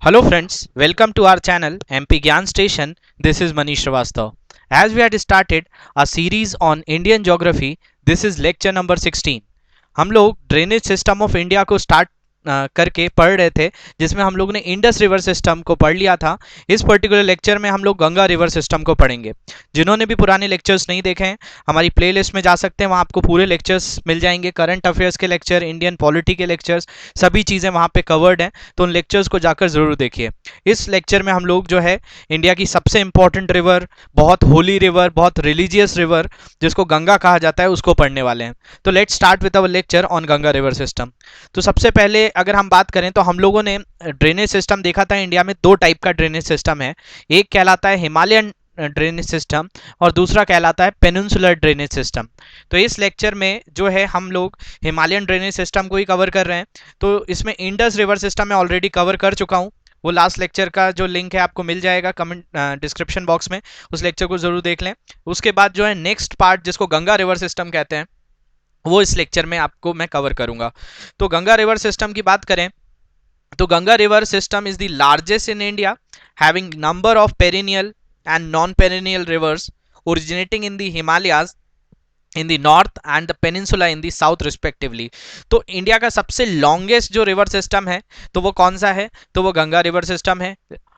Hello friends, welcome to our channel MP Gyan Station. This is Manish Srivastav. As we had started a series on Indian geography, this is lecture number 16. हम लोग drainage system of India को start करके पढ़ रहे थे, जिसमें हम लोग ने इंडस रिवर सिस्टम को पढ़ लिया था। इस पर्टिकुलर लेक्चर में हम लोग गंगा रिवर सिस्टम को पढ़ेंगे। जिन्होंने भी पुराने लेक्चर्स नहीं देखे हैं, हमारी प्लेलिस्ट में जा सकते हैं, वहाँ आपको पूरे लेक्चर्स मिल जाएंगे। करंट अफेयर्स के लेक्चर, इंडियन पॉलिटी के लेक्चर्स, सभी चीज़ें वहाँ पे कवर्ड हैं, तो उन लेक्चर्स को जाकर ज़रूर देखिए। इस लेक्चर में हम लोग जो है इंडिया की सबसे इंपॉर्टेंट रिवर, बहुत होली रिवर, बहुत रिलीजियस रिवर जिसको गंगा कहा जाता है, उसको पढ़ने वाले हैं। तो let's start with our lecture on Ganga river system. तो सबसे पहले अगर हम बात करें तो हम लोगों ने ड्रेनेज सिस्टम देखा था। इंडिया में दो टाइप का ड्रेनेज सिस्टम है, एक कहलाता है हिमालयन ड्रेनेज सिस्टम और दूसरा कहलाता है पेनिनसुलर ड्रेनेज सिस्टम। तो इस लेक्चर में जो है हम लोग हिमालयन ड्रेनेज सिस्टम को ही कवर कर रहे हैं। तो इसमें इंडस रिवर सिस्टम मैं ऑलरेडी कवर कर चुका हूँ, वो लास्ट लेक्चर का जो लिंक है आपको मिल जाएगा कमेंट डिस्क्रिप्शन बॉक्स में, उस लेक्चर को जरूर देख लें। उसके बाद जो है नेक्स्ट पार्ट जिसको गंगा रिवर सिस्टम कहते हैं, वो इस लेक्चर में आपको मैं कवर करूंगा। तो गंगा रिवर सिस्टम की बात करें तो Ganga river system is the largest in India, having number of perennial and non perennial rivers originating in the Himalayas in the north and the peninsula in the south respectively. तो India का सबसे longest जो river system है तो वो कौन सा है, तो वो गंगा रिवर सिस्टम है।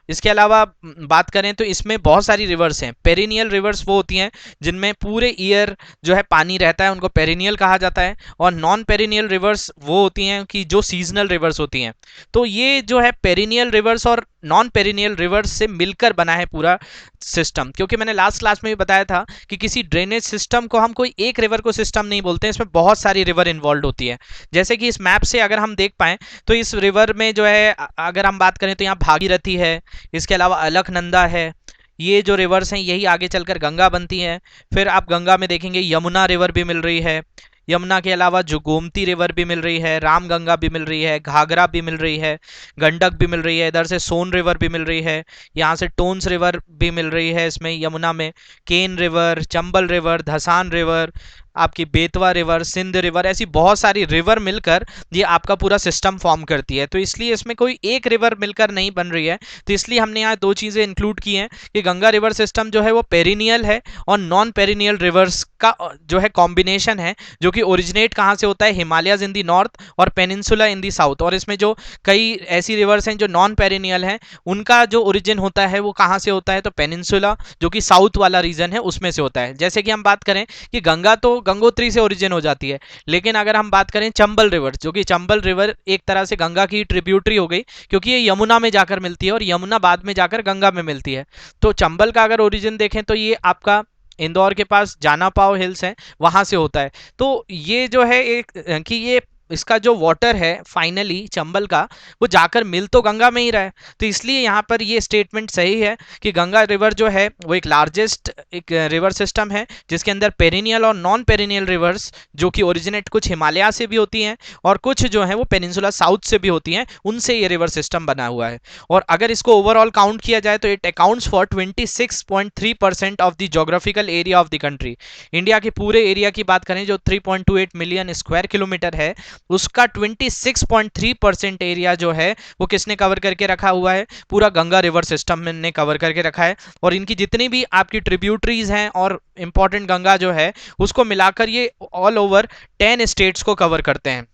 इसके अलावा बात करें तो इसमें बहुत सारी रिवर्स हैं। पेरिनियल रिवर्स वो होती हैं जिनमें पूरे ईयर जो है पानी रहता है, उनको पेरिनियल कहा जाता है। और नॉन पेरिनियल रिवर्स वो होती हैं कि जो सीजनल रिवर्स होती हैं। तो ये जो है पेरिनियल रिवर्स और नॉन पेरिनियल रिवर्स से मिलकर बना है पूरा सिस्टम। क्योंकि मैंने लास्ट क्लास में भी बताया था कि किसी ड्रेनेज सिस्टम को हम कोई एक रिवर को सिस्टम नहीं बोलते हैं, इसमें बहुत सारी रिवर इन्वॉल्व होती है। जैसे कि इस मैप से अगर हम देख पाएँ तो इस रिवर में जो है अगर हम बात करें तो यहाँ भागीरथी है, इसके अलावा अलकनंदा है। ये जो रिवर्स हैं यही आगे चलकर गंगा बनती हैं। फिर आप गंगा में देखेंगे यमुना रिवर भी मिल रही है, यमुना के अलावा जो गोमती रिवर भी मिल रही है, रामगंगा भी मिल रही है, घाघरा भी मिल रही है, गंडक भी मिल रही है, इधर से सोन रिवर भी मिल रही है, यहाँ से टोन्स रिवर भी मिल रही है इसमें यमुना में, Ken river, Chambal river, Dhasan river, आपकी बेतवा रिवर, सिंध रिवर, ऐसी बहुत सारी रिवर मिलकर ये आपका पूरा सिस्टम फॉर्म करती है। तो इसलिए इसमें कोई एक रिवर मिलकर नहीं बन रही है। तो इसलिए हमने यहाँ दो चीज़ें इंक्लूड की हैं कि गंगा रिवर सिस्टम जो है वो पेरिनियल है और नॉन पेरिनियल रिवर्स का जो है कॉम्बिनेशन है, जो कि ओरिजिनेट कहाँ से होता है, हिमालयाज इन दी नॉर्थ और पेनिनसुला इन दी साउथ। और इसमें जो कई ऐसी रिवर्स हैं जो नॉन पेरिनियल हैं, उनका जो ओरिजिन होता है वो कहाँ से होता है, तो पेनिनसुला जो कि साउथ वाला रीजन है उसमें से होता है। जैसे कि हम बात करें कि गंगा तो गंगोत्री से ओरिजिन हो जाती है, लेकिन अगर हम बात करें चंबल रिवर, जो कि चंबल रिवर एक तरह से गंगा की ट्रिब्यूटरी हो गई, क्योंकि ये यमुना में जाकर मिलती है और यमुना बाद में जाकर गंगा में मिलती है। तो चंबल का अगर ओरिजिन देखें तो ये आपका इंदौर के पास जाना पाव हिल्स है, वहां से होता है। तो ये जो है एक कि ये इसका जो वाटर है फाइनली चंबल का, वो जाकर मिल तो गंगा में ही रहा है। तो इसलिए यहाँ पर ये स्टेटमेंट सही है कि गंगा रिवर जो है वो एक लार्जेस्ट एक रिवर सिस्टम है, जिसके अंदर पेरिनियल और नॉन पेरिनियल रिवर्स जो कि ओरिजिनेट कुछ हिमालय से भी होती हैं और कुछ जो है वो पेनिनसुला साउथ से भी होती हैं, उनसे ये रिवर सिस्टम बना हुआ है। और अगर इसको ओवरऑल काउंट किया जाए तो it accounts for 26.3% of the geographical area of the country. India के पूरे एरिया की बात करें जो 3.28 मिलियन स्क्वायर किलोमीटर है, उसका 26.3% एरिया जो है वो किसने कवर करके रखा हुआ है, पूरा गंगा रिवर सिस्टम ने कवर करके रखा है। और इनकी जितनी भी आपकी ट्रिब्यूटरीज हैं और इंपॉर्टेंट गंगा जो है उसको मिलाकर ये ऑल ओवर 10 स्टेट्स को कवर करते हैं।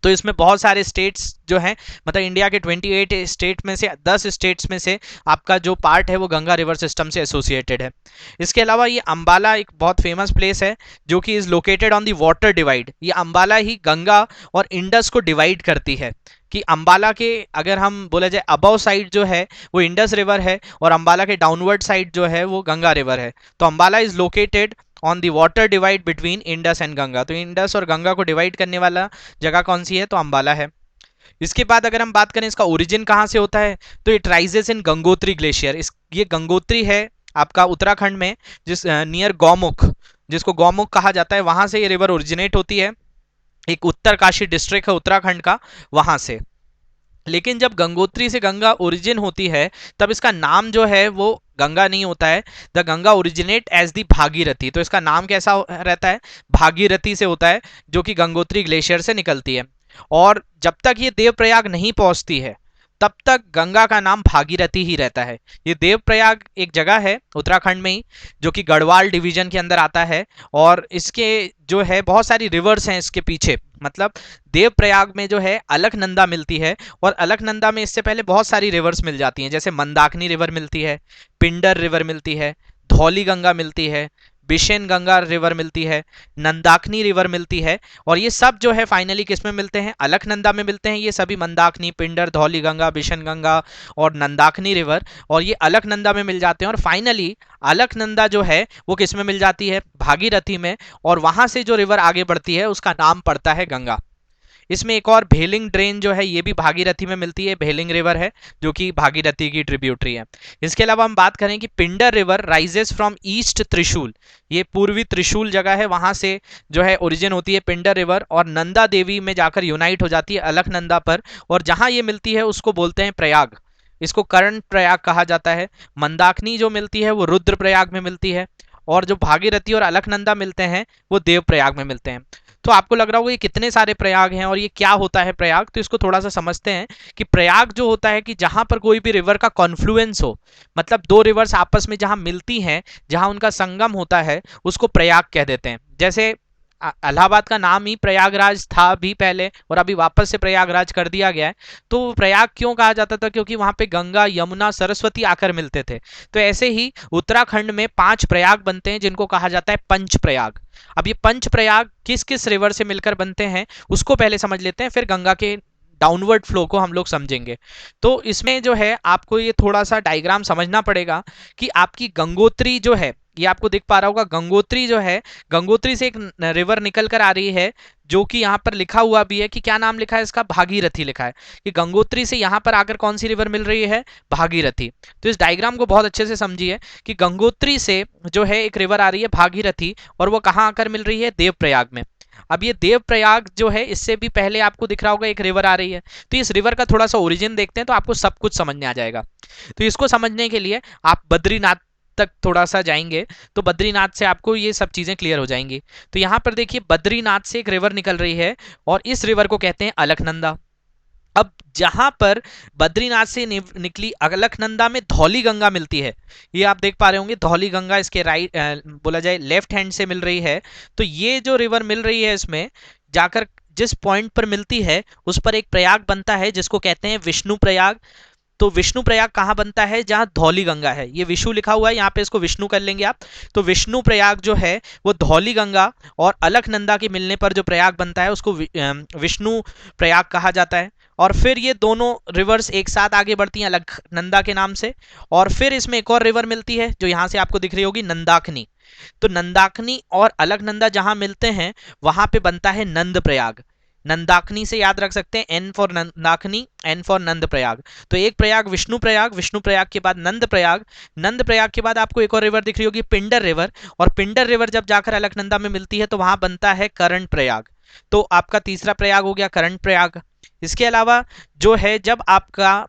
तो इसमें बहुत सारे स्टेट्स जो हैं, मतलब इंडिया के 28 स्टेट में से 10 स्टेट्स में से आपका जो पार्ट है वो गंगा रिवर सिस्टम से एसोसिएटेड है। इसके अलावा ये अंबाला एक बहुत फेमस प्लेस है जो कि is located on the water divide. ये अंबाला ही गंगा और इंडस को डिवाइड करती है, कि अंबाला के अगर हम बोला जाए अबव साइड जो है वो इंडस रिवर है और अंबाला के डाउनवर्ड साइड जो है वो गंगा रिवर है। तो Ambala is located on the water divide between Indus and Ganga. तो इंडस और गंगा को डिवाइड करने वाला जगह कौन सी है, तो अंबाला है। इसके बाद अगर हम बात करें इसका ओरिजिन कहाँ से होता है, तो it rises in Gangotri glacier. इस ये गंगोत्री है आपका उत्तराखंड में, जिस नियर गौमुख, जिसको गौमुख कहा जाता है, वहां से ये रिवर ओरिजिनेट होती है। एक उत्तरकाशी डिस्ट्रिक्ट है उत्तराखंड का, वहां से। लेकिन जब गंगोत्री से गंगा ओरिजिन होती है तब इसका नाम जो है वो गंगा नहीं होता है, the Ganga originate as the Bhagirathi. तो इसका नाम कैसा रहता है, भागीरथी से होता है, जो कि गंगोत्री ग्लेशियर से निकलती है। और जब तक ये देवप्रयाग नहीं पहुंचती है तब तक गंगा का नाम भागीरथी ही रहता है। ये देवप्रयाग एक जगह है उत्तराखंड में ही, जो कि गढ़वाल डिवीजन के अंदर आता है, और इसके जो है बहुत सारी रिवर्स हैं इसके पीछे। मतलब देवप्रयाग में जो है अलकनंदा मिलती है, और अलकनंदा में इससे पहले बहुत सारी रिवर्स मिल जाती हैं, जैसे मंदाकिनी रिवर मिलती है, पिंडर रिवर मिलती है, धौली गंगा मिलती है, बिशेन गंगा रिवर मिलती है, नंदाकनी रिवर मिलती है। और ये सब जो है फाइनली किस में मिलते हैं, अलकनंदा में मिलते हैं। ये सभी मंदाकिनी, पिंडर, धौली गंगा, बिशन गंगा और नंदाकनी रिवर, और ये अलकनंदा में मिल जाते हैं। और फाइनली अलकनंदा जो है वो किस में मिल जाती है, भागीरथी में, और वहां से जो रिवर आगे बढ़ती है उसका नाम पड़ता है गंगा। इसमें एक और भेलिंग ड्रेन जो है ये भी भागीरथी में मिलती है, भेलिंग रिवर है जो कि भागीरथी की ट्रिब्यूटरी है। इसके अलावा हम बात करें कि Pindar river rises from east त्रिशूल, ये पूर्वी त्रिशूल जगह है, वहां से जो है ओरिजिन होती है पिंडर रिवर, और नंदा देवी में जाकर यूनाइट हो जाती है अलकनंदा पर, और जहां ये मिलती है उसको बोलते हैं प्रयाग, इसको कर्ण प्रयाग कहा जाता है। मंदाकिनी जो मिलती है वो रुद्र प्रयाग में मिलती है, और जो भागीरथी और अलकनंदा मिलते हैं वो देव प्रयाग में मिलते हैं। तो आपको लग रहा होगा ये कितने सारे प्रयाग हैं और ये क्या होता है प्रयाग, तो इसको थोड़ा सा समझते हैं कि प्रयाग जो होता है कि जहां पर कोई भी रिवर का कॉन्फ्लुएंस हो, मतलब दो रिवर्स आपस में जहां मिलती हैं, जहां उनका संगम होता है, उसको प्रयाग कह देते हैं। जैसे इलाहाबाद का नाम ही प्रयागराज था भी पहले, और अभी वापस से प्रयागराज कर दिया गया है। तो प्रयाग क्यों कहा जाता था, क्योंकि वहां पे गंगा, यमुना, सरस्वती आकर मिलते थे। तो ऐसे ही उत्तराखंड में 5 प्रयाग बनते हैं जिनको कहा जाता है पंच प्रयाग। अब ये पंच प्रयाग किस किस रिवर से मिलकर बनते हैं उसको पहले समझ लेते हैं, फिर गंगा के डाउनवर्ड फ्लो को हम लोग समझेंगे। तो इसमें जो है आपको ये थोड़ा सा डायग्राम समझना पड़ेगा कि आपकी गंगोत्री जो है, ये आपको दिख पा रहा होगा, गंगोत्री जो है, गंगोत्री से एक रिवर निकल कर आ रही है, जो कि यहाँ पर लिखा हुआ भी है कि क्या नाम लिखा है इसका, भागीरथी लिखा है, कि गंगोत्री से यहाँ पर आकर कौन सी रिवर मिल रही है, भागीरथी। तो इस डायग्राम को बहुत अच्छे से समझिए कि गंगोत्री से जो है एक रिवर आ रही है भागीरथी, और वो कहाँ आकर मिल रही है, देवप्रयाग में। अब ये देवप्रयाग जो है इससे भी पहले आपको दिख रहा होगा एक रिवर आ रही है, तो इस रिवर का थोड़ा सा ओरिजिन देखते हैं तो आपको सब कुछ समझ में आ जाएगा। तो इसको समझने के लिए आप बद्रीनाथ तक थोड़ा सा जाएंगे, तो बद्रीनाथ से आपको ये सब चीजें क्लियर हो जाएंगी। तो यहाँ पर देखिए बद्रीनाथ से एक रिवर निकल रही है, और इस रिवर को कहते हैं अलकनंदा। अब जहां पर बद्रीनाथ से निकली अलकनंदा में धौली गंगा मिलती है, ये आप देख पा रहे होंगे, धौली गंगा इसके राइट बोला जाए लेफ्ट हैंड से मिल रही है। तो ये जो रिवर मिल रही है इसमें जाकर जिस पॉइंट पर मिलती है उस पर एक प्रयाग बनता है जिसको कहते हैं विष्णु प्रयाग। तो विष्णु प्रयाग कहाँ बनता है, जहां धौली गंगा है, ये विष्णु लिखा हुआ है यहाँ पे, इसको विष्णु कर लेंगे आप। तो विष्णु प्रयाग जो है वो धौली गंगा और अलकनंदा के मिलने पर जो प्रयाग बनता है उसको विष्णु प्रयाग कहा जाता है। और फिर ये दोनों रिवर्स एक साथ आगे बढ़ती हैं अलकनंदा के नाम से, और फिर इसमें एक और रिवर मिलती है जो यहाँ से आपको दिख रही होगी, नंदाकिनी। तो नंदाकिनी और अलकनंदा जहां मिलते हैं वहां पे बनता है नंद प्रयाग। नंदाकिनी से याद रख सकते हैं N for Nandakini, N for Nand Prayag. तो एक प्रयाग विष्णु प्रयाग, विष्णु प्रयाग के बाद नंद प्रयाग, नंद प्रयाग के बाद आपको एक और रिवर दिख रही होगी पिंडर रिवर, और पिंडर रिवर जब जाकर अलकनंदा में मिलती है तो वहां बनता है कर्ण प्रयाग। तो आपका तीसरा प्रयाग हो गया कर्ण प्रयाग। इसके अलावा जो है जब आपका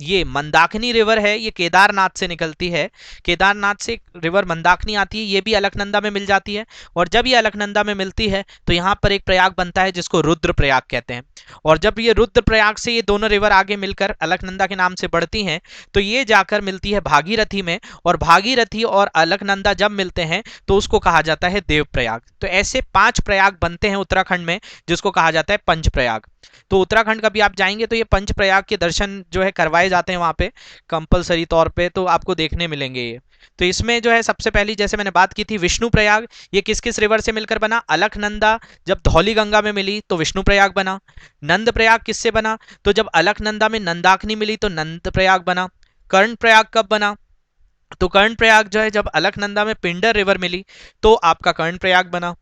ये मंदाकिनी रिवर है ये केदारनाथ से निकलती है, केदारनाथ से रिवर मंदाकिनी आती है, ये भी अलकनंदा में मिल जाती है, और जब ये अलकनंदा में मिलती है तो यहाँ पर एक प्रयाग बनता है जिसको रुद्र प्रयाग कहते हैं। और जब ये रुद्र प्रयाग से ये दोनों रिवर आगे मिलकर अलकनंदा के नाम से बढ़ती हैं तो ये जाकर मिलती है भागीरथी में, और भागीरथी और अलकनंदा जब मिलते हैं तो उसको कहा जाता है देव प्रयाग। तो ऐसे 5 प्रयाग बनते हैं उत्तराखंड में जिसको कहा जाता है पंच प्रयाग। तो उत्तराखंड कभी आप जाएंगे तो ये पंच प्रयाग के दर्शन जो है करवाए जाते हैं वहां पे कंपलसरी तौर पे, तो आपको देखने मिलेंगे ये। तो इसमें जो है सबसे पहली जैसे मैंने बात की थी विष्णु प्रयाग, ये किस किस रिवर से मिलकर बना, अलकनंदा जब धौली गंगा में मिली तो विष्णु प्रयाग बना। नंद प्रयाग किससे बना, तो जब अलकनंदा में नंदाकिनी मिली तो नंद प्रयाग बना। कर्ण प्रयाग कब बना, तो कर्ण प्रयाग जो है जब अलकनंदा में पिंडर रिवर मिली तो आपका कर्ण प्रयाग बना।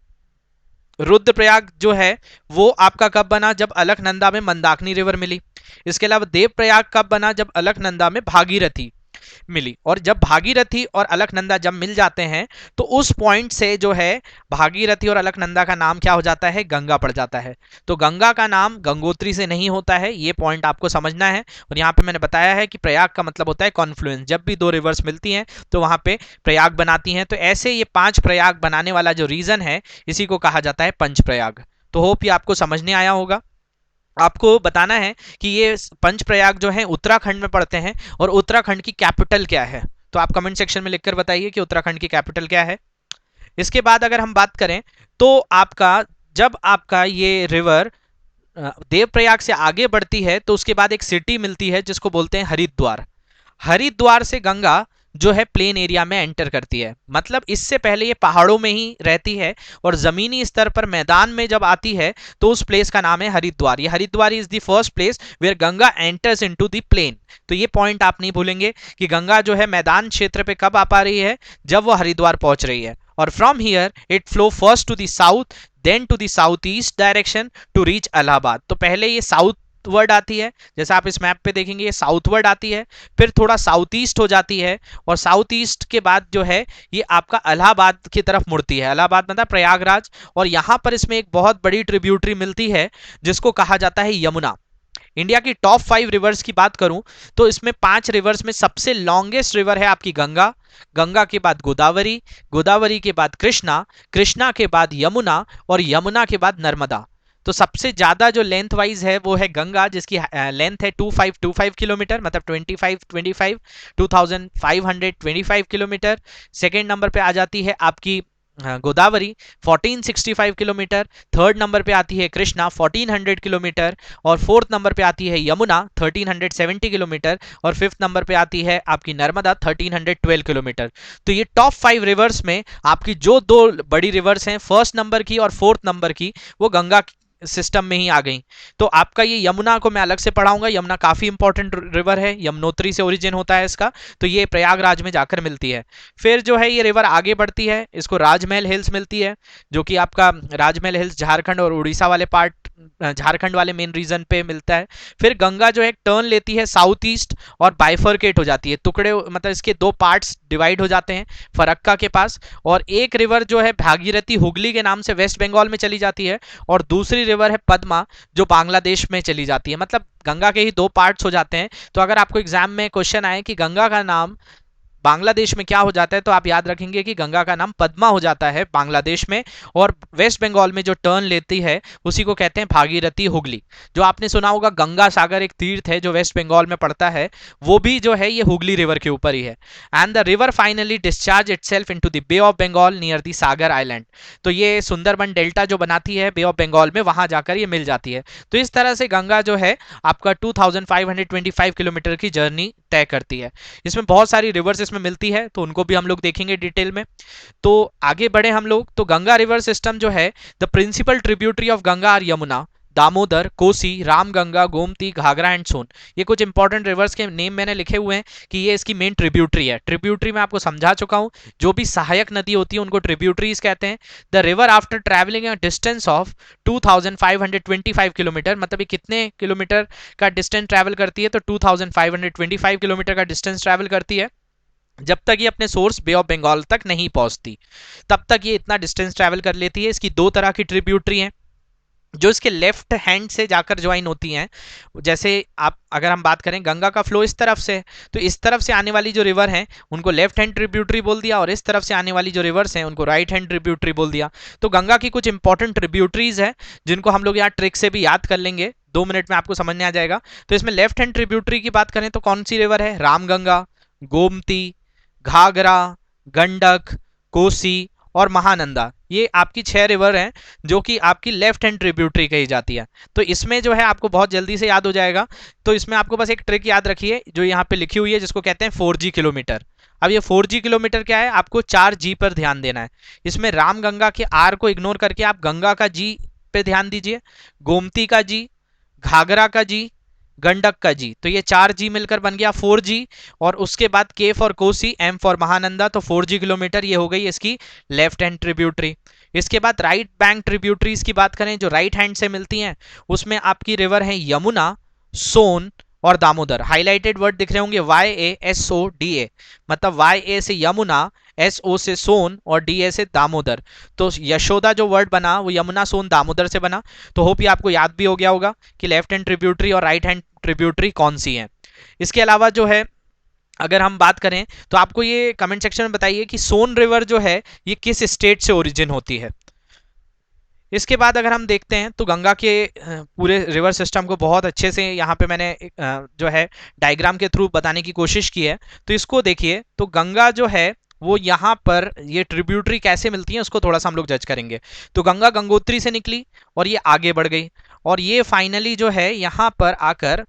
रुद्रप्रयाग जो है वो आपका कब बना, जब अलकनंदा में मंदाकिनी रिवर मिली। इसके अलावा देवप्रयाग कब बना, जब अलकनंदा में भागीरथी मिली। और जब भागीरथी और अलकनंदा जब मिल जाते हैं तो उस पॉइंट से जो है भागीरथी और अलकनंदा का नाम क्या हो जाता है, गंगा पड़ जाता है। तो गंगा का नाम गंगोत्री से नहीं होता है, ये पॉइंट आपको समझना है। और यहाँ पे मैंने बताया है कि प्रयाग का मतलब होता है कॉन्फ्लुएंस, जब भी दो रिवर्स मिलती हैं तो वहां पे प्रयाग बनाती हैं। तो ऐसे ये 5 प्रयाग बनाने वाला जो रीजन है इसी को कहा जाता है पंच प्रयाग। तो होप ये आपको समझने आया होगा। आपको बताना है कि ये पंचप्रयाग जो है उत्तराखंड में पड़ते हैं और उत्तराखंड की कैपिटल क्या है। तो आप कमेंट सेक्शन में लिखकर बताइए कि उत्तराखंड की कैपिटल क्या है। इसके बाद अगर हम बात करें तो आपका जब आपका ये रिवर देवप्रयाग से आगे बढ़ती है तो उसके बाद एक सिटी मिलती है जिसको बोलते हैं हरिद्वार। हरिद्वार से गंगा जो है प्लेन एरिया में एंटर करती है, मतलब इससे पहले ये पहाड़ों में ही रहती है और जमीनी स्तर पर मैदान में जब आती है तो उस प्लेस का नाम है हरिद्वार। ये Haridwar is the first place where Ganga enters into the plain. तो ये पॉइंट आप नहीं भूलेंगे कि गंगा जो है मैदान क्षेत्र पे कब आ पा रही है, जब वो हरिद्वार पहुंच रही है। और from here it flow first to the south then to the south east direction to reach Allahabad. तो पहले ये साउथ वर्ड आती है, जैसा आप इस मैप पे देखेंगे ये साउथवर्ड आती है, फिर थोड़ा साउथ ईस्ट हो जाती है और साउथ ईस्ट के बाद जो है ये आपका इलाहाबाद की तरफ मुड़ती है। इलाहाबाद मतलब प्रयागराज। और यहां पर इसमें एक बहुत बड़ी ट्रिब्यूटरी मिलती है जिसको कहा जाता है यमुना। इंडिया की टॉप 5 रिवर्स की बात करूं तो इसमें 5 रिवर्स में सबसे लॉन्गेस्ट रिवर है आपकी गंगा, गंगा के बाद गोदावरी, गोदावरी के बाद कृष्णा, कृष्णा के बाद यमुना और यमुना के बाद नर्मदा। तो सबसे ज्यादा जो लेंथ वाइज है वो है गंगा, जिसकी लेंथ है 2525 किलोमीटर, मतलब 2525 किलोमीटर। सेकेंड नंबर पे आ जाती है आपकी गोदावरी 1465 किलोमीटर। थर्ड नंबर पे आती है कृष्णा 1400 किलोमीटर और फोर्थ नंबर पे आती है यमुना 1370 किलोमीटर और फिफ्थ नंबर पे आती है आपकी नर्मदा 1312 किलोमीटर। तो ये टॉप 5 रिवर्स में आपकी जो दो बड़ी रिवर्स हैं फर्स्ट नंबर की और फोर्थ नंबर की, वो गंगा सिस्टम में ही आ गई। तो आपका ये यमुना को मैं अलग से पढ़ाऊंगा। यमुना काफी इंपॉर्टेंट रिवर है, यमुनोत्री से ओरिजिन होता है इसका, तो ये प्रयागराज में जाकर मिलती है। फिर जो है ये रिवर आगे बढ़ती है, इसको राजमहल हिल्स मिलती है, जो कि आपका राजमहल हिल्स झारखंड और उड़ीसा वाले पार्ट, झारखंड वाले मेन रीजन पे मिलता है। फिर गंगा जो है टर्न लेती है साउथ ईस्ट और बाइफर्केट हो जाती है, टुकड़े मतलब इसके दो पार्ट्स डिवाइड हो जाते हैं फरक्का के पास। और एक रिवर जो है भागीरथी हुगली के नाम से वेस्ट बंगाल में चली जाती है और दूसरी रिवर है पद्मा जो बांग्लादेश में चली जाती है। मतलब गंगा के ही दो पार्ट्स हो जाते हैं। तो अगर आपको एग्जाम में क्वेश्चन आए कि गंगा का नाम बांग्लादेश में क्या हो जाता है, तो आप याद रखेंगे कि गंगा का नाम पद्मा हो जाता है बांग्लादेश में, और वेस्ट बंगाल में जो टर्न लेती है उसी को कहते हैं भागीरथी हुगली। जो आपने सुना होगा गंगा सागर एक तीर्थ है जो वेस्ट बंगाल में पड़ता है, वो भी जो है ये हुगली रिवर के ऊपर ही है। And the river finally discharge itself into the Bay of Bengal near the Sagar island. तो ये सुंदरबन डेल्टा जो बनाती है बे ऑफ बंगाल में, वहां जाकर ये मिल जाती है। तो इस तरह से गंगा जो है आपका 2525 किलोमीटर की जर्नी तय करती है। इसमें बहुत सारी रिवर्स इसमें मिलती है, तो उनको भी हम लोग देखेंगे डिटेल में। तो आगे बढ़े हम लोग, तो गंगा रिवर सिस्टम जो है, the principal tributary of Ganga are Yamuna, Damodar, Kosi, Ramganga, Gomti, Ghaghara and Son. ये कुछ इंपॉर्टेंट रिवर्स के नेम मैंने लिखे हुए हैं कि ये इसकी मेन ट्रिब्यूटरी है। ट्रिब्यूटरी मैं आपको समझा चुका हूं, जो भी सहायक नदी होती है उनको ट्रिब्यूटरीज कहते हैं। The river after travelling a distance of 2525 kilometre, मतलब ये कितने किलोमीटर का डिस्टेंस ट्रैवल करती है, तो 2525 किलोमीटर का डिस्टेंस ट्रैवल करती है। जब तक ये अपने सोर्स बे ऑफ बंगाल तक नहीं पहुंचती तब तक ये इतना डिस्टेंस ट्रैवल कर लेती है। इसकी दो तरह की ट्रिब्यूटरी हैं जो इसके लेफ्ट हैंड से जाकर ज्वाइन होती हैं। जैसे आप अगर हम बात करें गंगा का फ्लो इस तरफ से, तो इस तरफ से आने वाली जो रिवर हैं उनको लेफ्ट हैंड ट्रिब्यूटरी बोल दिया, और इस तरफ से आने वाली जो रिवर्स हैं उनको राइट हैंड ट्रिब्यूटरी बोल दिया। तो गंगा की कुछ इंपॉर्टेंट ट्रिब्यूटरीज है जिनको हम लोग यहाँ ट्रिक से भी याद कर लेंगे, 2 मिनट में आपको समझ में आ जाएगा। तो इसमें लेफ्ट हैंड ट्रिब्यूटरी की बात करें तो कौन सी रिवर है, रामगंगा, गोमती, घाघरा, गंडक, कोसी और महानंदा। ये आपकी 6 रिवर हैं जो कि आपकी लेफ्ट हैंड ट्रिब्यूटरी कही जाती है। तो इसमें जो है आपको बहुत जल्दी से याद हो जाएगा। तो इसमें आपको बस एक ट्रिक याद रखिए जो यहाँ पे लिखी हुई है, जिसको कहते हैं 4G किलोमीटर। अब ये 4G किलोमीटर क्या है, आपको 4G पर ध्यान देना है। इसमें रामगंगा के आर को इग्नोर करके आप गंगा का जी पे ध्यान दीजिए, गोमती का जी, घाघरा का जी, गंडक का जी। तो ये 4G मिलकर बन गया 4G। और उसके बाद K for Kosi, M for Mahananda, तो 4G किलोमीटर ये हो गई इसकी लेफ्ट हैंड ट्रिब्यूटरी। इसके बाद राइट बैंक ट्रिब्यूटरीज की बात करें जो राइट हैंड से मिलती हैं, उसमें आपकी रिवर है यमुना, सोन और दामोदर। हाईलाइटेड वर्ड दिख रहे होंगे YASODA, मतलब YA से यमुना, SO से सोन और DA से दामोदर। तो यशोदा जो वर्ड बना वो यमुना, सोन, दामोदर से बना। तो होप ये आपको याद भी हो गया होगा कि लेफ्ट हैंड ट्रिब्यूटरी और राइट हैंड ट्रिब्यूटरी कौन सी है। इसके अलावा जो है अगर हम बात करें तो आपको ये कमेंट सेक्शन में बताइए कि सोन रिवर जो है ये किस स्टेट से ओरिजिन होती है। इसके बाद अगर हम देखते हैं तो गंगा के पूरे रिवर सिस्टम को बहुत अच्छे से यहाँ पे मैंने जो है डायग्राम के थ्रू बताने की कोशिश की है। तो इसको देखिए, तो गंगा जो है वो यहाँ पर ये ट्रिब्यूटरी कैसे मिलती है उसको थोड़ा सा हम लोग जज करेंगे। तो गंगा गंगोत्री से निकली और ये आगे बढ़ गई और ये फाइनली जो है यहाँ पर आकर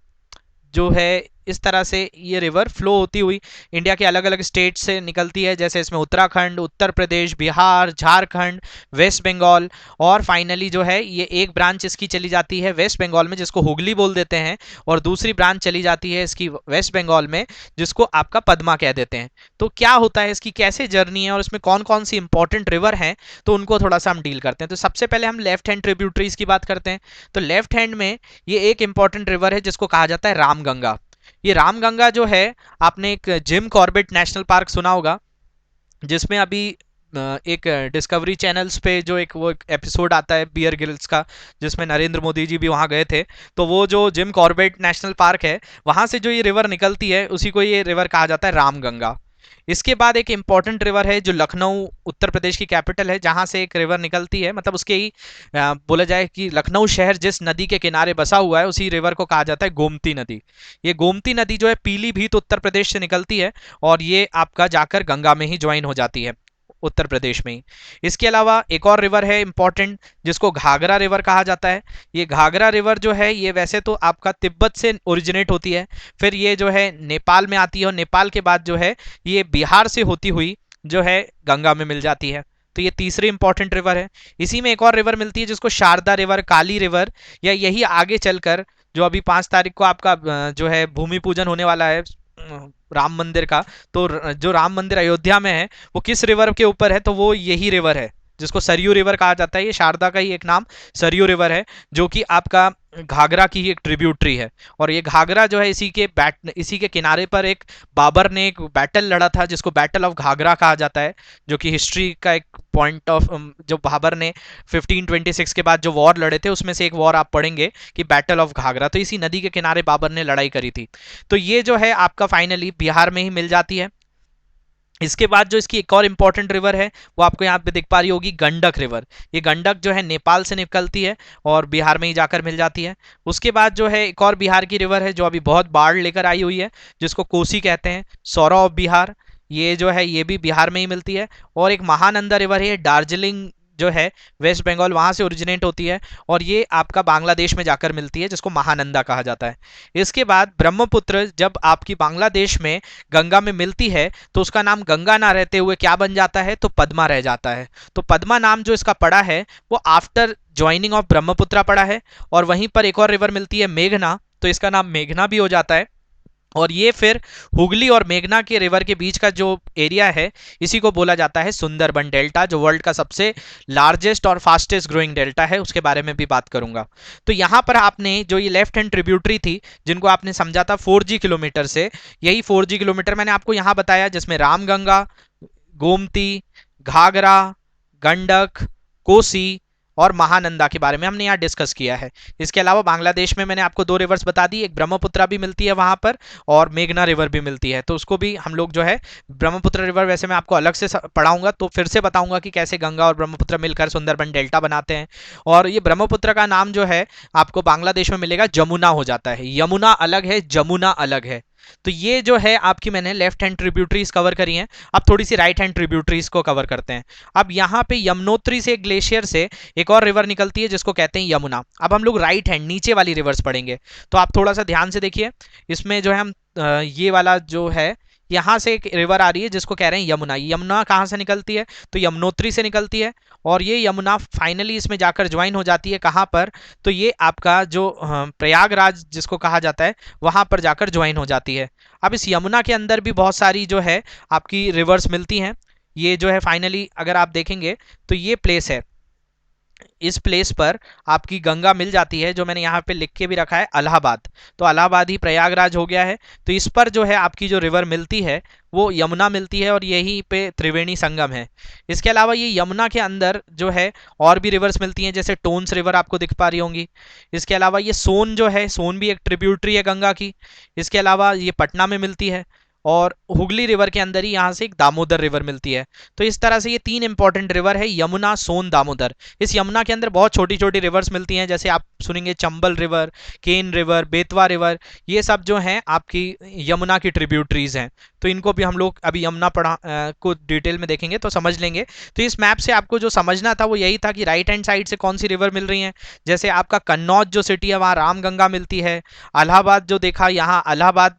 जो है इस तरह से ये रिवर फ्लो होती हुई इंडिया के अलग अलग स्टेट से निकलती है, जैसे इसमें उत्तराखंड, उत्तर प्रदेश, बिहार, झारखंड, वेस्ट बंगाल और फाइनली जो है ये एक ब्रांच इसकी चली जाती है वेस्ट बंगाल में जिसको हुगली बोल देते हैं, और दूसरी ब्रांच चली जाती है इसकी वेस्ट बंगाल में जिसको आपका पद्मा कह देते हैं। तो क्या होता है, इसकी कैसे जर्नी है और इसमें कौन कौन सी इंपॉर्टेंट रिवर हैं, तो उनको थोड़ा सा हम डील करते हैं। तो सबसे पहले हम लेफ्ट हैंड ट्रिब्यूटरीज की बात करते हैं। तो लेफ्ट हैंड में ये एक इंपॉर्टेंट रिवर है जिसको कहा जाता है रामगंगा। ये रामगंगा जो है, आपने एक जिम कॉर्बेट नेशनल पार्क सुना होगा जिसमें अभी एक डिस्कवरी चैनल्स पे जो एक वो एपिसोड आता है बियर गिल्स का, जिसमें नरेंद्र मोदी जी भी वहां गए थे। तो वो जो जिम कॉर्बेट नेशनल पार्क है वहां से जो ये रिवर निकलती है उसी को ये रिवर कहा जाता है रामगंगा। इसके बाद एक इंपॉर्टेंट रिवर है जो लखनऊ उत्तर प्रदेश की कैपिटल है जहां से एक रिवर निकलती है, मतलब उसके ही बोला जाए कि लखनऊ शहर जिस नदी के किनारे बसा हुआ है उसी रिवर को कहा जाता है गोमती नदी। ये गोमती नदी जो है पीलीभीत उत्तर प्रदेश से निकलती है और ये आपका जाकर गंगा में ही ज्वाइन हो जाती है उत्तर प्रदेश में ही। इसके अलावा एक और रिवर है इंपॉर्टेंट जिसको घाघरा रिवर कहा जाता है। ये घाघरा रिवर जो है ये वैसे तो आपका तिब्बत से ओरिजिनेट होती है, फिर ये जो है नेपाल में आती है और नेपाल के बाद जो है ये बिहार से होती हुई जो है गंगा में मिल जाती है। तो ये तीसरी इंपॉर्टेंट रिवर है। इसी में एक और रिवर मिलती है जिसको शारदा रिवर, काली रिवर, या यही आगे चलकर जो अभी 5 तारीख को आपका जो है भूमि पूजन होने वाला है राम मंदिर का, तो जो राम मंदिर अयोध्या में है वो किस रिवर के ऊपर है, तो वो यही रिवर है जिसको सरयू रिवर कहा जाता है। ये शारदा का ही एक नाम सरयू रिवर है जो कि आपका घाघरा की ही एक ट्रिब्यूटरी है। और ये घाघरा जो है इसी के किनारे पर एक बाबर ने एक बैटल लड़ा था जिसको बैटल ऑफ घाघरा कहा जाता है, जो कि हिस्ट्री का एक पॉइंट ऑफ जो बाबर ने 1526 के बाद जो वॉर लड़े थे उसमें से एक वॉर आप पढ़ेंगे कि बैटल ऑफ घाघरा, तो इसी नदी के किनारे बाबर ने लड़ाई करी थी। तो ये जो है आपका फाइनली बिहार में ही मिल जाती है। इसके बाद जो इसकी एक और इंपॉर्टेंट रिवर है वो आपको यहाँ पे दिख पा रही होगी, गंडक रिवर। ये गंडक जो है नेपाल से निकलती है और बिहार में ही जाकर मिल जाती है। उसके बाद जो है एक और बिहार की रिवर है जो अभी बहुत बाढ़ लेकर आई हुई है जिसको कोसी कहते हैं, सौरा ऑफ बिहार। ये जो है ये भी बिहार में ही मिलती है। और एक महानंदा रिवर है, दार्जिलिंग जो है वेस्ट बंगाल वहां से ओरिजिनेट होती है और ये आपका बांग्लादेश में जाकर मिलती है जिसको महानंदा कहा जाता है। इसके बाद ब्रह्मपुत्र जब आपकी बांग्लादेश में गंगा में मिलती है तो उसका नाम गंगा ना रहते हुए क्या बन जाता है, तो पद्मा रह जाता है। तो पद्मा नाम जो इसका पड़ा है वो आफ्टर ज्वाइनिंग ऑफ ब्रह्मपुत्र पड़ा है। और वहीं पर एक और रिवर मिलती है मेघना, तो इसका नाम मेघना भी हो जाता है। और ये फिर हुगली और मेघना के रिवर के बीच का जो एरिया है इसी को बोला जाता है सुंदरबन डेल्टा, जो वर्ल्ड का सबसे लार्जेस्ट और फास्टेस्ट ग्रोइंग डेल्टा है, उसके बारे में भी बात करूंगा। तो यहाँ पर आपने जो ये लेफ्ट हैंड ट्रिब्यूटरी थी जिनको आपने समझा था 4G किलोमीटर से, यही 4G किलोमीटर मैंने आपको यहाँ बताया जिसमें रामगंगा, गोमती, घाघरा, गंडक, कोसी और महानंदा के बारे में हमने यहाँ डिस्कस किया है। इसके अलावा बांग्लादेश में मैंने आपको 2 रिवर्स बता दी, एक ब्रह्मपुत्र भी मिलती है वहां पर और मेघना रिवर भी मिलती है, तो उसको भी हम लोग जो है ब्रह्मपुत्र रिवर वैसे मैं आपको अलग से पढ़ाऊंगा, तो फिर से बताऊंगा कि कैसे गंगा और ब्रह्मपुत्र मिलकर सुंदरबन डेल्टा बनाते हैं। और ये ब्रह्मपुत्र का नाम जो है आपको बांग्लादेश में मिलेगा जमुना हो जाता है, यमुना अलग है, जमुना अलग है। तो ये जो है आपकी मैंने लेफ्ट हैंड ट्रिब्यूटरीज कवर करी हैं। अब थोड़ी सी राइट हैंड ट्रिब्यूटरीज को कवर करते हैं। अब यहाँ पे यमुनोत्री से ग्लेशियर से एक और रिवर निकलती है जिसको कहते हैं यमुना। अब हम लोग राइट हैंड नीचे वाली रिवर्स पढ़ेंगे, तो आप थोड़ा सा ध्यान से देखिए। इसमें जो है हम ये वाला जो है यहाँ से एक रिवर आ रही है जिसको कह रहे हैं यमुना। यमुना कहाँ से निकलती है, तो यमुनोत्री से निकलती है और ये यमुना फाइनली इसमें जाकर ज्वाइन हो जाती है कहाँ पर, तो ये आपका जो प्रयागराज जिसको कहा जाता है वहाँ पर जाकर ज्वाइन हो जाती है। अब इस यमुना के अंदर भी बहुत सारी जो है आपकी रिवर्स मिलती हैं। ये जो है फाइनली अगर आप देखेंगे तो ये प्लेस है, इस प्लेस पर आपकी गंगा मिल जाती है, जो मैंने यहाँ पे लिख के भी रखा है इलाहाबाद। तो इलाहाबाद ही प्रयागराज हो गया है। तो इस पर जो है आपकी जो रिवर मिलती है वो यमुना मिलती है और यहीं पे त्रिवेणी संगम है। इसके अलावा ये यमुना के अंदर जो है और भी रिवर्स मिलती हैं, जैसे टोन्स रिवर आपको दिख पा रही होंगी। इसके अलावा ये सोन जो है, सोन भी एक ट्रिब्यूटरी है गंगा की। इसके अलावा ये पटना में मिलती है और हुगली रिवर के अंदर ही यहाँ से एक दामोदर रिवर मिलती है। तो इस तरह से ये 3 इंपॉर्टेंट रिवर है, यमुना, सोन, दामोदर। इस यमुना के अंदर बहुत छोटी छोटी रिवर्स मिलती हैं, जैसे आप सुनेंगे चंबल रिवर, केन रिवर, बेतवा रिवर, ये सब जो हैं आपकी यमुना की ट्रिब्यूटरीज हैं। तो इनको भी हम लोग अभी यमुना को डिटेल में देखेंगे तो समझ लेंगे। तो इस मैप से आपको जो समझना था वो यही था कि राइट हैंड साइड से कौन सी रिवर मिल रही है। जैसे आपका कन्नौज जो सिटी है वहाँ रामगंगा मिलती है। इलाहाबाद जो देखा, यहाँ इलाहाबाद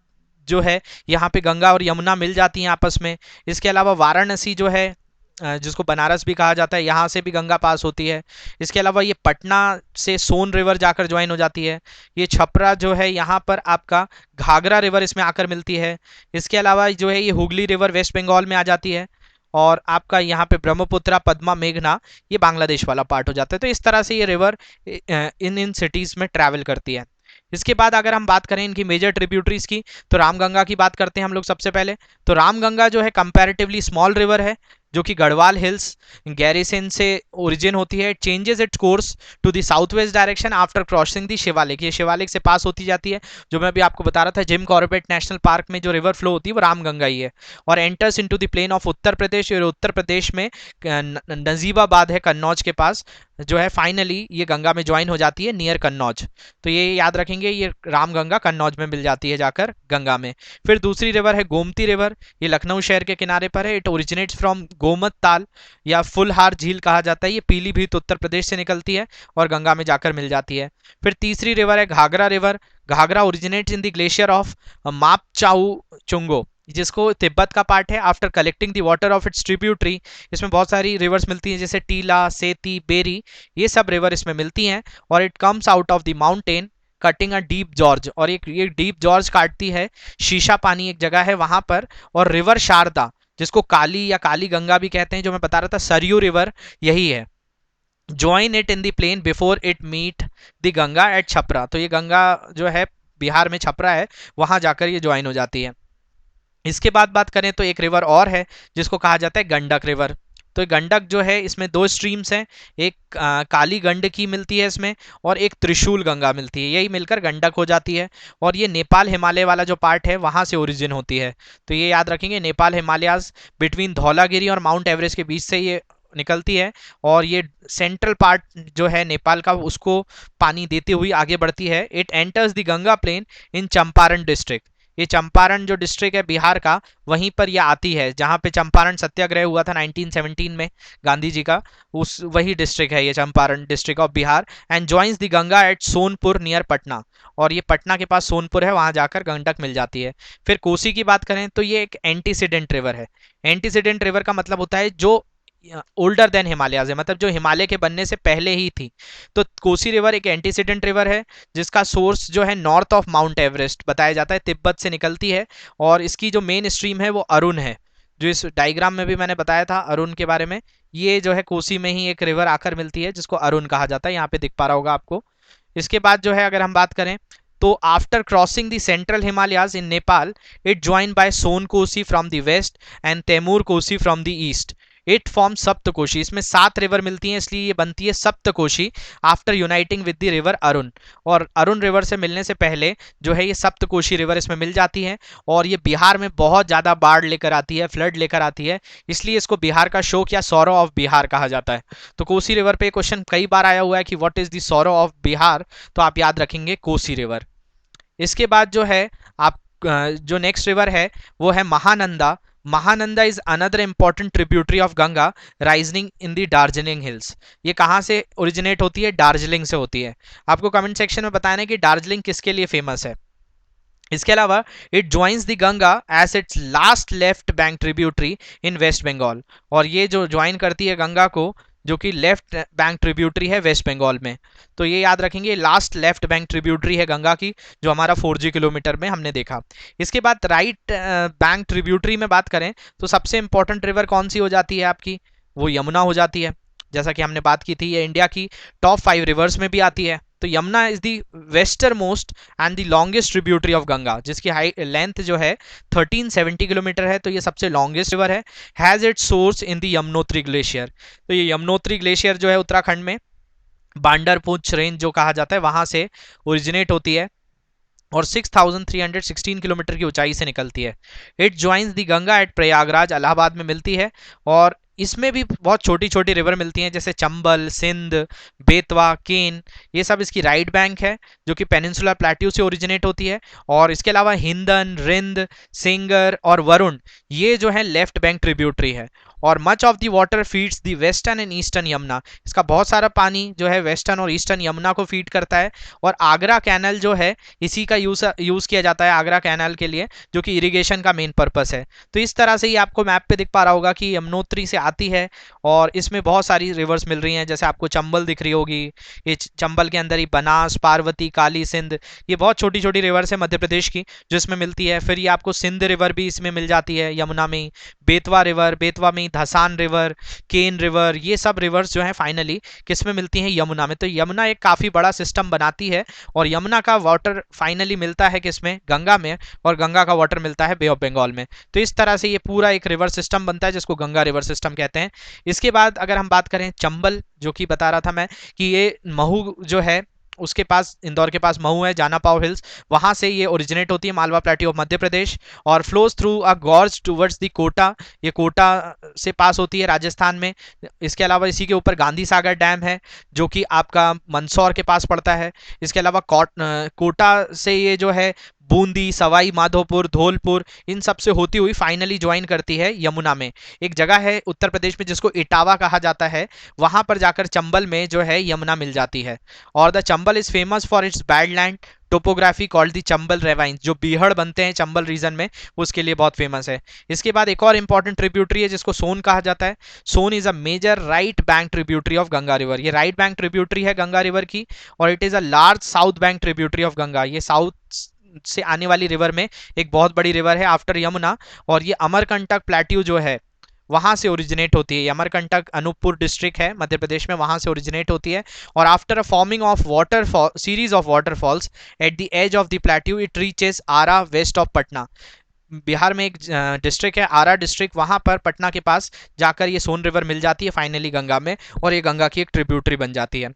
जो है यहाँ पे गंगा और यमुना मिल जाती हैं आपस में। इसके अलावा वाराणसी जो है, जिसको बनारस भी कहा जाता है, यहाँ से भी गंगा पास होती है। इसके अलावा ये पटना से सोन रिवर जाकर ज्वाइन हो जाती है। ये छपरा जो है यहाँ पर आपका घाघरा रिवर इसमें आकर मिलती है। इसके अलावा जो है ये हुगली रिवर वेस्ट बंगाल में आ जाती है। और आपका यहाँ पे ब्रह्मपुत्रा, पद्मा, मेघना ये बांग्लादेश वाला पार्ट हो जाता है। तो इस तरह से ये रिवर इन सिटीज़ में ट्रैवल करती है। इसके बाद अगर हम बात करें इनकी मेजर ट्रिब्यूटरीज की, तो रामगंगा की बात करते हैं हम लोग सबसे पहले। तो रामगंगा जो है कंपैरेटिवली स्मॉल रिवर है, जो कि गढ़वाल हिल्स गैरिसन से ओरिजिन होती है। Changes its course to the south west direction after crossing the Shivalik. ये शिवालिक से पास होती जाती है, जो मैं अभी आपको बता रहा था जिम कॉर्बेट नेशनल पार्क में जो रिवर फ्लो होती है वो रामगंगा ही है। और enters into the plain of Uttar Pradesh, और उत्तर प्रदेश में नजीबाबाद है कन्नौज के पास, जो है फाइनली ये गंगा में ज्वाइन हो जाती है नियर कन्नौज। तो ये याद रखेंगे, ये रामगंगा कन्नौज में मिल जाती है जाकर गंगा में। फिर दूसरी रिवर है गोमती रिवर, ये लखनऊ शहर के किनारे पर है। इट ओरिजिनेट्स फ्रॉम गोमत ताल या फुलहार झील कहा जाता है। ये पीलीभीत उत्तर प्रदेश से निकलती है और गंगा में जाकर मिल जाती है। फिर तीसरी रिवर है Ghaghara river. Ghaghara originates in the glacier of Mapchachungo, जिसको तिब्बत का पार्ट है। After collecting the water of its tributary, इसमें बहुत सारी रिवर्स मिलती हैं जैसे टीला, सेती, बेरी, ये सब रिवर इसमें मिलती हैं। और it comes out of the mountain cutting a deep George, और ये डीप जॉर्ज काटती है, शीशा पानी एक जगह है वहां पर। और रिवर शारदा, जिसको काली या काली गंगा भी कहते हैं, जो मैं बता रहा था सरयू रिवर यही है। Join it in the plain before it meet the Ganga at Chhapra. तो ये गंगा जो है बिहार में छपरा है, वहां जाकर ये ज्वाइन हो जाती है। इसके बाद बात करें तो एक रिवर और है जिसको कहा जाता है गंडक रिवर। तो गंडक जो है इसमें 2 स्ट्रीम्स हैं, एक काली गंडकी मिलती है इसमें, और एक त्रिशूल गंगा मिलती है, यही मिलकर गंडक हो जाती है। और ये नेपाल हिमालय वाला जो पार्ट है वहाँ से ओरिजिन होती है। तो ये याद रखेंगे, नेपाल हिमालयाज बिटवीन धौलागिरी और माउंट एवरेस्ट के बीच से ये निकलती है। और ये सेंट्रल पार्ट जो है नेपाल का उसको पानी देती हुई आगे बढ़ती है। It enters the Ganga plain in Champaran district. ये चंपारण जो डिस्ट्रिक्ट है बिहार का, वहीं पर यह आती है जहां पे चंपारण सत्याग्रह हुआ था 1917 में गांधी जी का, उस वही डिस्ट्रिक्ट है ये Champaran district of Bihar. And joins the Ganga at Sonpur near Patna, और ये पटना के पास सोनपुर है, वहां जाकर गंडक मिल जाती है। फिर कोसी की बात करें तो ये एक एंटीसीडेंट रिवर है। एंटीसीडेंट रिवर का मतलब होता है जो ओल्डर देन हिमालयाज है, मतलब जो हिमालय के बनने से पहले ही थी। तो कोसी रिवर एक एंटीसीडेंट रिवर है, जिसका सोर्स जो है नॉर्थ ऑफ माउंट एवरेस्ट बताया जाता है, तिब्बत से निकलती है। और इसकी जो मेन स्ट्रीम है वो अरुण है, जो इस डायग्राम में भी मैंने बताया था अरुण के बारे में। ये जो है कोसी में ही एक रिवर आकर मिलती है जिसको अरुण कहा जाता है, यहाँ पे दिख पा रहा होगा आपको। इसके बाद जो है अगर हम बात करें तो after crossing the central Himalayas in Nepal, it join by Sun Kosi from the west and Tamur Kosi from the east. It form Saptakoshi, इसमें 7 रिवर मिलती हैं इसलिए ये बनती है Saptakoshi after uniting with the river Arun. और अरुण रिवर से मिलने से पहले जो है ये सप्तकोशी रिवर इसमें मिल जाती है। और ये बिहार में बहुत ज़्यादा बाढ़ लेकर आती है, फ्लड लेकर आती है, इसलिए इसको बिहार का शोक या सौरो ऑफ बिहार कहा जाता है। तो कोसी रिवर पे क्वेश्चन कई बार आया हुआ है कि what is the sorrow of Bihar, तो आप याद रखेंगे कोसी रिवर। इसके बाद जो है आप जो नेक्स्ट रिवर है वो है Mahananda. Mahananda is another important tributary of Ganga rising in the Darjeeling hills. ये कहाँ से ओरिजिनेट होती है? दार्जिलिंग से होती है। आपको कमेंट सेक्शन में बताना है कि दार्जिलिंग किसके लिए फेमस है। इसके अलावा it joins the Ganga as its last left bank tributary in West Bengal. और ये जो ज्वाइन करती है गंगा को, जो कि लेफ्ट बैंक ट्रिब्यूटरी है वेस्ट बंगाल में। तो ये याद रखेंगे, लास्ट लेफ्ट बैंक ट्रिब्यूटरी है गंगा की, जो हमारा 4G किलोमीटर में हमने देखा। इसके बाद राइट बैंक ट्रिब्यूटरी में बात करें तो सबसे इंपॉर्टेंट रिवर कौन सी हो जाती है आपकी? वो यमुना हो जाती है। जैसा कि हमने बात की थी, ये इंडिया की टॉप 5 रिवर्स में भी आती है। तो Yamuna is the western most and the longest tributary of Ganga, जिसकी हाई लेंथ जो है 1370 किलोमीटर है। तो ये सबसे लॉन्गेस्ट रिवर है। Has its source in the Yamunotri glacier. तो ये यमुनोत्री ग्लेशियर जो है उत्तराखंड में बांडरपूंछ रेंज जो कहा जाता है वहां से ओरिजिनेट होती है। और 6316 किलोमीटर की ऊंचाई से निकलती है। It joins the Ganga at Prayagraj, Allahabad में मिलती है। और इसमें भी बहुत छोटी छोटी रिवर मिलती हैं, जैसे चंबल, सिंध, बेतवा, केन, ये सब इसकी राइट बैंक है जो कि पेनिनसुलर प्लेट्यू से ओरिजिनेट होती है। और इसके अलावा हिंदन, रिंद, सेंगर और वरुण, ये जो है लेफ्ट बैंक ट्रिब्यूटरी है। और much of the water feeds the western and eastern Yamuna, इसका बहुत सारा पानी जो है वेस्टर्न और ईस्टर्न यमुना को फीड करता है। और आगरा कैनल जो है इसी का यूज किया जाता है आगरा कैनाल के लिए, जो कि इरिगेशन का मेन पर्पस है। तो इस तरह से ही आपको मैप पे दिख पा रहा होगा कि यमुनोत्री से आती है और इसमें बहुत सारी रिवर्स मिल रही हैं, जैसे आपको चंबल दिख रही होगी, ये चंबल के अंदर ही बनास, पार्वती, काली सिंध, ये बहुत छोटी छोटी रिवर्स है मध्य प्रदेश की जो इसमें मिलती है। फिर ये आपको सिंध रिवर भी इसमें मिल जाती है यमुना में, बेतवा रिवर, बेतवा में धसान रिवर, केन रिवर, ये सब रिवर्स जो है फाइनली किस में मिलती हैं, यमुना में। तो यमुना एक काफी बड़ा सिस्टम बनाती है और यमुना का वाटर फाइनली मिलता है किसमें, गंगा में, और गंगा का वाटर मिलता है बे ऑफ बंगाल में। तो इस तरह से ये पूरा एक रिवर सिस्टम बनता है जिसको गंगा रिवर सिस्टम कहते हैं। इसके बाद अगर हम बात करें चंबल, जो कि बता रहा था मैं कि ये महू जो है उसके पास, इंदौर के पास महू है, जाना पाव हिल्स, वहां से ये ओरिजिनेट होती है, मालवा प्लेट्यू ऑफ मध्य प्रदेश, और flows through a gorge towards the Kota, ये कोटा से पास होती है राजस्थान में। इसके अलावा इसी के ऊपर गांधी सागर डैम है जो कि आपका मंदसौर के पास पड़ता है। इसके अलावा कोटा से ये जो है बूंदी, सवाई माधोपुर, धौलपुर, इन सब से होती हुई फाइनली ज्वाइन करती है यमुना में। एक जगह है उत्तर प्रदेश में जिसको इटावा कहा जाता है, वहां पर जाकर चंबल में जो है यमुना मिल जाती है। और the Chambal is famous for its badland topography called the Chambal ravines, जो बीहड़ बनते हैं चंबल रीजन में, उसके लिए बहुत फेमस है। इसके बाद एक और इंपॉर्टेंट ट्रिब्यूटरी है जिसको सोन कहा जाता है। Son is a major right bank tributary of Ganga river, ये राइट बैंक ट्रिब्यूटरी है गंगा रिवर की, और it is a large south bank tributary of Ganga, ये साउथ से आने वाली रिवर में एक बहुत बड़ी रिवर है आफ्टर यमुना। और ये अमरकंटक प्लेट्यू जो है वहां से ओरिजिनेट होती है, अमरकंटक अनूपपुर डिस्ट्रिक्ट है मध्य प्रदेश में, वहां से ओरिजिनेट होती है। और after a forming of water series of waterfalls at the edge of the plateau it reaches Arrah west of Patna. Bihar में एक डिस्ट्रिक्ट है आरा डिस्ट्रिक्ट, वहां पर पटना के पास जाकर ये सोन रिवर मिल जाती है फाइनली गंगा में, और ये गंगा की एक ट्रिब्यूटरी बन जाती है।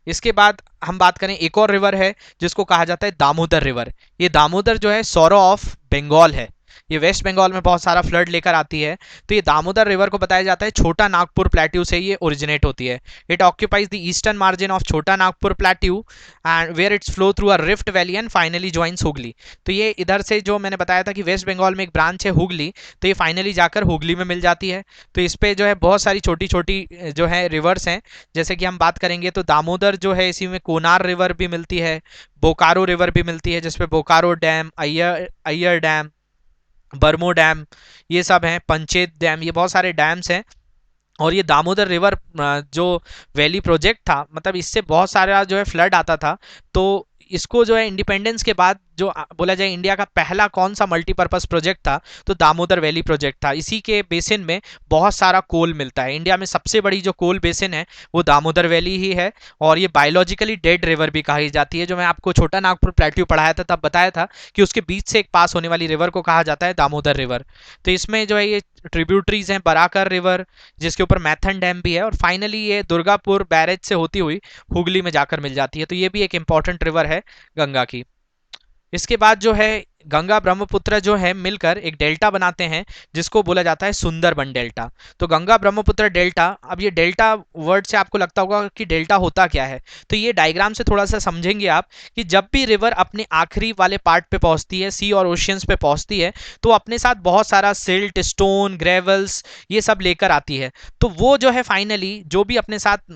इसके बाद हम बात करें एक और रिवर है जिसको कहा जाता है दामोदर रिवर। ये दामोदर जो है सौरो ऑफ बंगाल है, ये वेस्ट बंगाल में बहुत सारा फ्लड लेकर आती है। तो ये दामोदर रिवर को बताया जाता है छोटा नागपुर प्लेट्यू से ये ओरिजिनेट होती है। It occupies the eastern margin of Chota Nagpur plateau and where its flow through a rift valley and finally joins Hooghly. तो ये इधर से जो मैंने बताया था कि वेस्ट बंगाल में एक ब्रांच है हुगली, तो ये फाइनली जाकर हुगली में मिल जाती है। तो इस पे जो है बहुत सारी छोटी छोटी जो है रिवर्स हैं, जैसे कि हम बात करेंगे तो दामोदर जो है इसी में कोनार रिवर भी मिलती है, बोकारो रिवर भी मिलती है जिसपे Bokaro dam, Ayyar dam, Barmo dam, ये सब हैं, पंचेत डैम, ये बहुत सारे डैम्स हैं। और ये दामोदर रिवर जो वैली प्रोजेक्ट था, मतलब इससे बहुत सारा जो है फ्लड आता था। तो इसको जो है इंडिपेंडेंस के बाद जो बोला जाए इंडिया का पहला कौन सा मल्टीपर्पज प्रोजेक्ट था, तो दामोदर वैली प्रोजेक्ट था। इसी के बेसिन में बहुत सारा कोल मिलता है, इंडिया में सबसे बड़ी जो कोल बेसिन है वो दामोदर वैली ही है। और ये बायोलॉजिकली डेड रिवर भी कही जाती है, जो मैं आपको छोटा नागपुर प्लेट्यू पढ़ाया था तब बताया था कि उसके बीच से एक पास होने वाली रिवर को कहा जाता है दामोदर रिवर। तो इसमें जो है ये ट्रिब्यूटरीज हैं, बराकर रिवर जिसके ऊपर मैथन डैम भी है, और फाइनली ये दुर्गापुर बैरेज से होती हुई हुगली में जाकर मिल जाती है। तो ये भी एक इंपॉर्टेंट रिवर है गंगा की। इसके बाद जो है गंगा ब्रह्मपुत्र जो है मिलकर एक डेल्टा बनाते हैं जिसको बोला जाता है सुंदरबन डेल्टा। तो गंगा ब्रह्मपुत्र डेल्टा, अब ये डेल्टा वर्ड से आपको लगता होगा कि डेल्टा होता क्या है, तो ये डायग्राम से थोड़ा सा समझेंगे आप कि जब भी रिवर अपने आखिरी वाले पार्ट पे पहुंचती है, सी और ओशियंस पे पहुंचती है, तो अपने साथ बहुत सारा सिल्ट, स्टोन, ग्रेवल्स, ये सब लेकर आती है। तो वो जो है फाइनली जो भी अपने साथ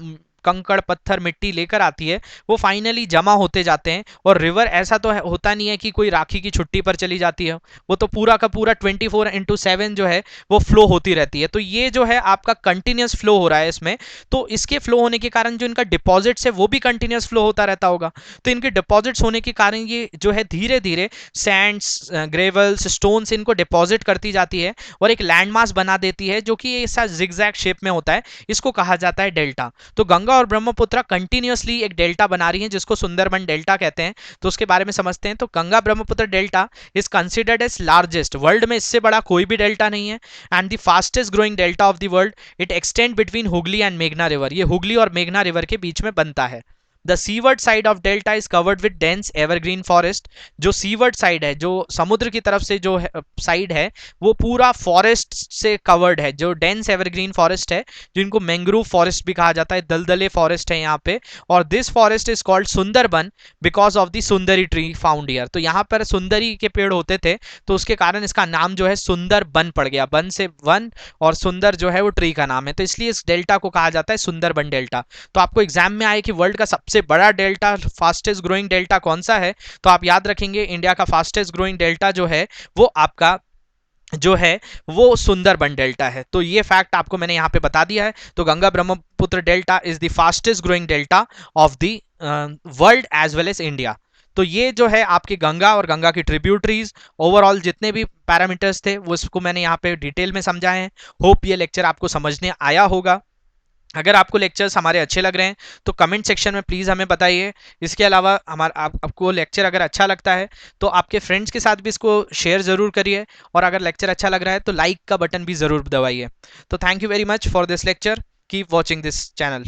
कंकड़, पत्थर, मिट्टी लेकर आती है, वो फाइनली जमा होते जाते हैं। और रिवर ऐसा तो होता नहीं है कि कोई राखी की छुट्टी पर चली जाती है, वो तो पूरा का पूरा 24/7 जो है वो फ्लो होती रहती है। तो ये जो है आपका कंटिन्यूस फ्लो हो रहा है इसमें, तो इसके फ्लो होने के कारण जो इनका डिपॉजिट्स है वो भी कंटिन्यूस फ्लो होता रहता होगा। तो इनके डिपॉजिट्स होने के कारण ये जो है धीरे धीरे सैंड्स, ग्रेवल्स, स्टोन्स इनको डिपॉजिट करती जाती है और एक लैंड मास बना देती है जो कि ऐसा जिगजैग शेप में होता है, इसको कहा जाता है डेल्टा। तो गंगा और ब्रह्मपुत्र कंटिन्यूअसली एक डेल्टा बना रही हैं जिसको सुंदरबन डेल्टा कहते हैं। तो उसके बारे में समझते हैं। तो Ganga Brahmaputra delta is considered as largest, world में इससे बड़ा कोई भी डेल्टा नहीं है, and the fastest growing delta of the world. It extend between Hooghly and मेघना रिवर, ये हुगली और मेघना रिवर के बीच में बनता है। The seaward side of delta is covered with dense evergreen forest. जो सीवर्ड साइड है, जो समुद्र की तरफ से जो साइड है, वो पूरा फॉरेस्ट से कवर्ड है, जो डेंस एवरग्रीन फॉरेस्ट है, जिनको मैंग्रोव फॉरेस्ट भी कहा जाता है, दलदले फॉरेस्ट है यहाँ पे। और this forest is called Sundarban because of the Sundari tree found here. तो यहाँ पर सुंदरी के पेड़ होते थे, तो उसके कारण इसका नाम जो है सुंदरबन पड़ गया। बन से वन और सुंदर जो है वो ट्री का नाम है, तो इसलिए इस डेल्टा को कहा जाता है सुंदरबन डेल्टा। तो आपको एग्जाम में आए कि वर्ल्ड का सबसे बड़ा डेल्टा, फास्टेस्ट ग्रोइंग डेल्टा कौन सा है, तो आप याद रखेंगे इंडिया का फास्टेस्ट ग्रोइंग डेल्टा जो है वो आपका जो है वो सुंदरबन डेल्टा है। तो ये फैक्ट आपको मैंने यहाँ पे बता दिया है। तो Ganga Brahmaputra delta is the fastest growing delta of the world as well as India. तो ये जो है आपकी गंगा और गंगा की ट्रिब्यूटरीज, ओवरऑल जितने भी पैरामीटर्स थे वो इसको मैंने यहाँ पे डिटेल में समझाए हैं। होप ये लेक्चर आपको समझने आया होगा। अगर आपको लेक्चर्स हमारे अच्छे लग रहे हैं तो कमेंट सेक्शन में प्लीज़ हमें बताइए। इसके अलावा आपको लेक्चर अगर अच्छा लगता है तो आपके फ्रेंड्स के साथ भी इसको शेयर ज़रूर करिए, और अगर लेक्चर अच्छा लग रहा है तो लाइक का बटन भी ज़रूर दबाइए। तो thank you very much for this lecture, keep watching this channel.